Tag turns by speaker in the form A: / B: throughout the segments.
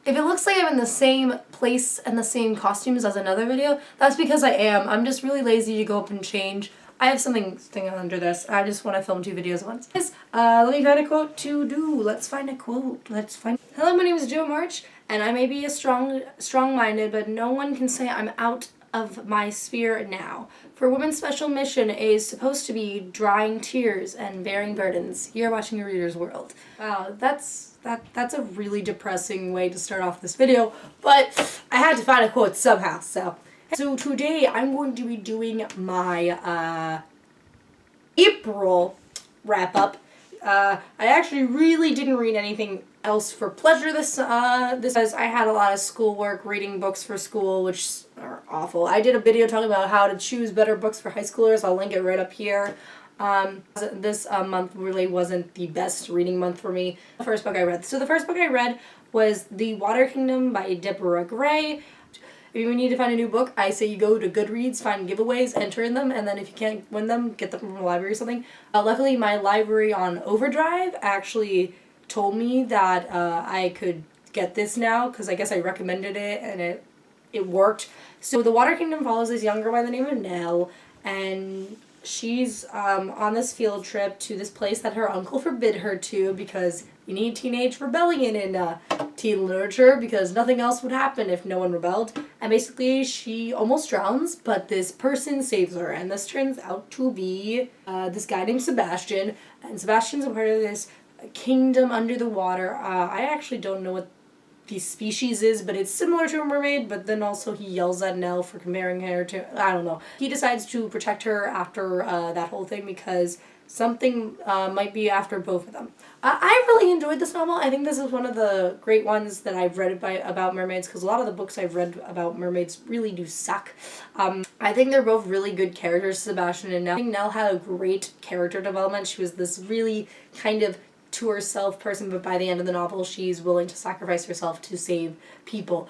A: If it looks like I'm in the same place and the same costumes as another video, that's because I am. I'm just really lazy to go up and change. I have something under this. I just want to film 2 videos at once. Let me find a quote to do. Let's find a quote. Hello, my name is Jo March, and I may be a strong-minded, but no one can say I'm out of my sphere now. For women's special mission is supposed to be drying tears and bearing burdens. You're watching A Reader's World. Wow, that's a really depressing way to start off this video, but I had to find a quote somehow, so today I'm going to be doing my April wrap-up. I actually really didn't read anything else for pleasure this because I had a lot of schoolwork, reading books for school, which are awful. I did a video talking about how to choose better books for high schoolers. I'll link it right up here. This month really wasn't the best reading month for me. The first book I read. So the first book I read was The Water Kingdom by Deborah Gray. If you need to find a new book, I say you go to Goodreads, find giveaways, enter in them, and then if you can't win them, get them from a library or something. Luckily, my library on Overdrive actually told me that I could get this now, because I guess I recommended it, and it worked. So The Water Kingdom follows this young girl by the name of Nell, and she's on this field trip to this place that her uncle forbid her to, because you need teenage rebellion in teen literature, because nothing else would happen if no one rebelled. And basically she almost drowns, but this person saves her, and this turns out to be this guy named Sebastian, and Sebastian's a part of this kingdom under the water. I actually don't know what the species is, but it's similar to a mermaid, but then also he yells at Nell for comparing her to, I don't know. He decides to protect her after that whole thing because something might be after both of them. I really enjoyed this novel. I think this is one of the great ones that I've read about mermaids, because a lot of the books I've read about mermaids really do suck. I think they're both really good characters, Sebastian and Nell. I think Nell had a great character development. She was this really kind of to herself person, but by the end of the novel she's willing to sacrifice herself to save people.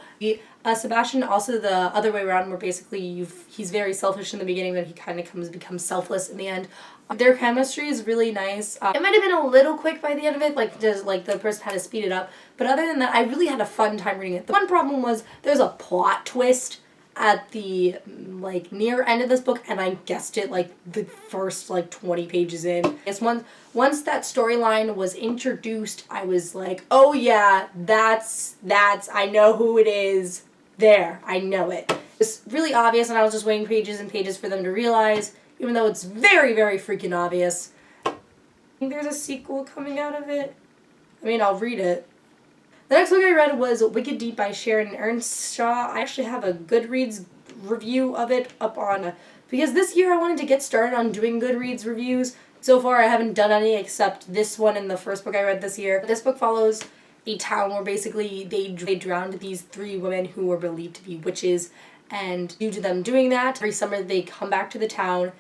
A: Sebastian, also the other way around, where basically he's very selfish in the beginning, but he kind of becomes selfless in the end. Their chemistry is really nice. It might have been a little quick by the end of it, like the person had to speed it up, but other than that I really had a fun time reading it. The one problem was there's a plot twist at the near end of this book, and I guessed it like the first 20 pages in. Yes, once that storyline was introduced, I was like, oh yeah, that's I know who it is. There, I know it. It's really obvious, and I was just waiting pages and pages for them to realize, even though it's very, very freaking obvious. I think there's a sequel coming out of it. I mean, I'll read it. The next book I read was Wicked Deep by Sharon Earnshaw. I actually have a Goodreads review of it up on, because this year I wanted to get started on doing Goodreads reviews. So far I haven't done any except this one and the first book I read this year. This book follows a town where basically they drowned these 3 women who were believed to be witches, and due to them doing that, every summer they come back to the town,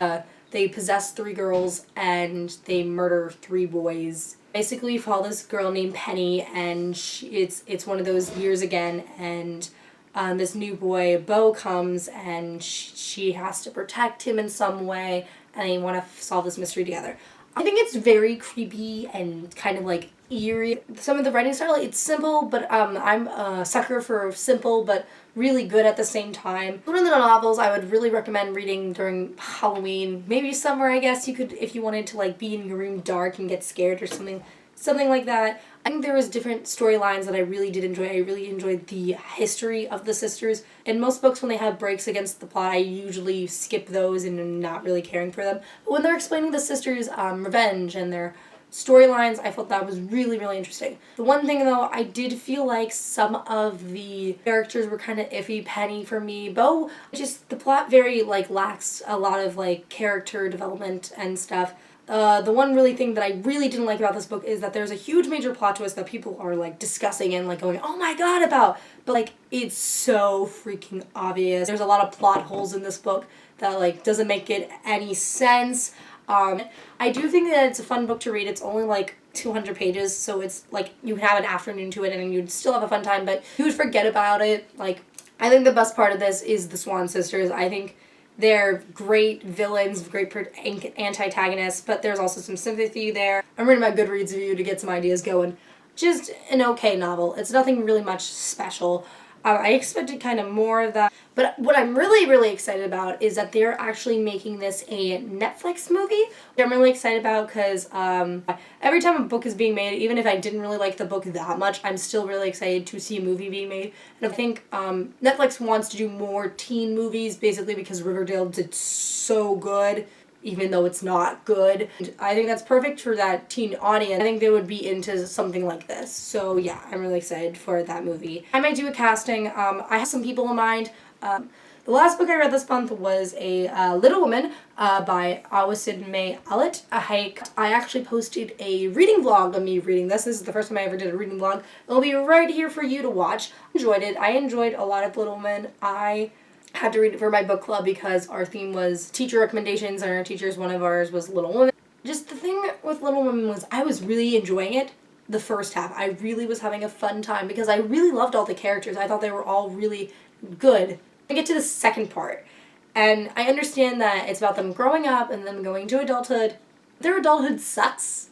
A: they possess 3 girls, and they murder 3 boys. Basically follow this girl named Penny, and it's one of those years again, and this new boy, Beau, comes, and she has to protect him in some way, and they want to solve this mystery together. I think it's very creepy and kind of eerie. Some of the writing style, it's simple, but I'm a sucker for simple but really good at the same time. One of the novels I would really recommend reading during Halloween, maybe summer, I guess you could, if you wanted to be in your room dark and get scared or something like that. I think there was different storylines that I really did enjoy. I really enjoyed the history of the sisters. In most books, when they have breaks against the plot, I usually skip those and am not really caring for them. But when they're explaining the sisters' revenge and their storylines, I felt that was really, really interesting. The one thing though, I did feel like some of the characters were kind of iffy. Penny for me. Beau, just the plot very lacks a lot of character development and stuff. The one really thing that I really didn't like about this book is that there's a huge major plot twist that people are discussing and going, oh my god, about, but it's so freaking obvious. There's a lot of plot holes in this book that doesn't make it any sense. I do think that it's a fun book to read. It's only 200 pages, so it's you have an afternoon to it and you'd still have a fun time, but you would forget about it. I think the best part of this is the Swan sisters. I think they're great villains, great antagonists, but there's also some sympathy there. I'm reading my Goodreads review to get some ideas going. just an okay novel. It's nothing really much special. I expected kind of more of that. But what I'm really, really excited about is that they're actually making this a Netflix movie. I'm really excited about because every time a book is being made, even if I didn't really like the book that much, I'm still really excited to see a movie being made. And I think Netflix wants to do more teen movies, basically because Riverdale did so good, even though it's not good. I think that's perfect for that teen audience. I think they would be into something like this. So yeah, I'm really excited for that movie. I might do a casting. I have some people in mind. The last book I read this month was a Little Woman by Awassid May Allitt. I actually posted a reading vlog of me reading this. This is the first time I ever did a reading vlog. It'll be right here for you to watch. Enjoyed it. I enjoyed a lot of Little Woman. I had to read it for my book club because our theme was teacher recommendations, and our teachers, one of ours was Little Women. Just the thing with Little Women was I was really enjoying it the first half. I really was having a fun time because I really loved all the characters. I thought they were all really good. I get to the second part, and I understand that it's about them growing up and them going to adulthood. Their adulthood sucks.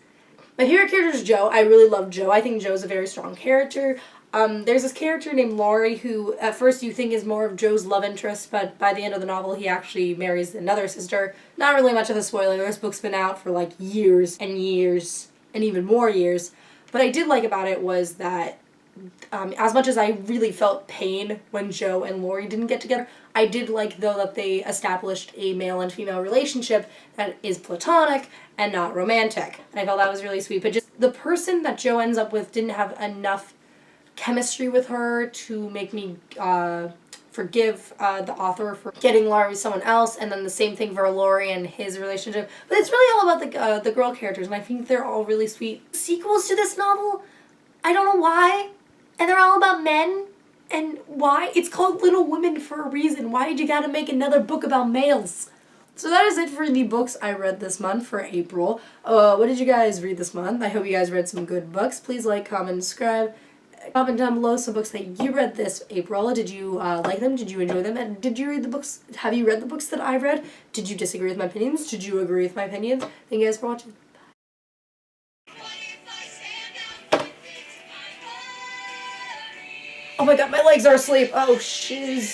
A: My favorite character is Jo. I really love Jo. I think Jo's a very strong character. There's this character named Laurie who at first you think is more of Jo's love interest, but by the end of the novel he actually marries another sister. Not really much of a spoiler. This book's been out for like years and years and even more years. What I did like about it was that as much as I really felt pain when Jo and Laurie didn't get together, I did like, though, that they established a male and female relationship that is platonic and not romantic. And I felt that was really sweet. But just the person that Jo ends up with didn't have enough chemistry with her to make me forgive the author for getting Laurie with someone else, and then the same thing for Laurie and his relationship. But it's really all about the girl characters, and I think they're all really sweet. Sequels to this novel, I don't know why. And they're all about men. And why? It's called Little Women for a reason. Why did you gotta make another book about males? So that is it for the books I read this month for April. What did you guys read this month? I hope you guys read some good books. Please like, comment, subscribe. Comment down below some books that you read this April. Did you like them? Did you enjoy them? And did you read the books? Have you read the books that I read? Did you disagree with my opinions? Did you agree with my opinions? Thank you guys for watching. Oh my god, my legs are asleep. Oh, shiz.